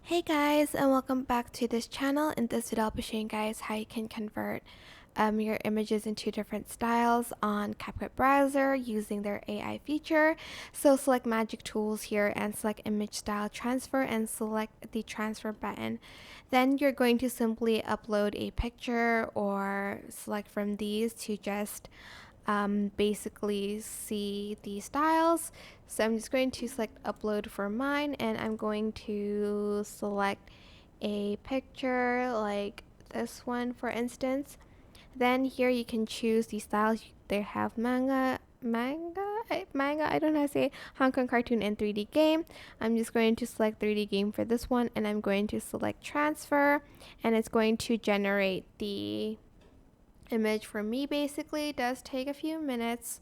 Hey guys, and welcome back to this channel. In this video I'll be showing you guys how you can convert your images into different styles on CapCut browser using their AI feature. So select magic tools here and select image style transfer and select the transfer button. Then you're going to simply upload a picture or select from these to just basically see the styles. So I'm just going to select upload for mine, and I'm going to select a picture like this one for instance. Then here you can choose the styles. They have manga, I don't know how to say it, Hong Kong cartoon and 3D game. I'm just going to select 3D game for this one, and I'm going to select transfer, and it's going to generate the image for me. Basically it does take a few minutes.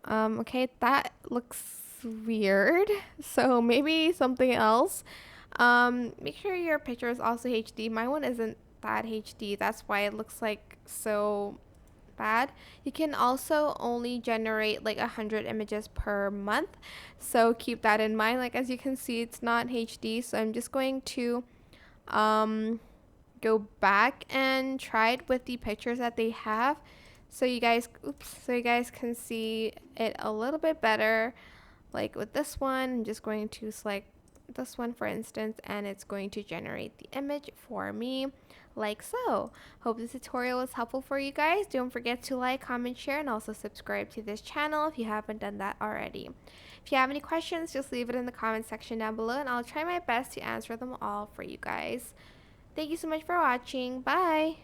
Okay, that looks weird, so maybe something else. Make sure your picture is also HD. My one isn't that HD, that's why it looks like so bad. You can also only generate like 100 images per month, so keep that in mind. Like as you can see, it's not HD, so I'm just going to go back and try it with the pictures that they have, so you guys can see it a little bit better. Like with this one, I'm just going to select this one for instance, and it's going to generate the image for me like so. Hope this tutorial was helpful for you guys. Don't forget to like, comment, share, and also subscribe to this channel if you haven't done that already. If you have any questions, just leave it in the comment section down below, and I'll try my best to answer them all for you guys. Thank you so much for watching. Bye!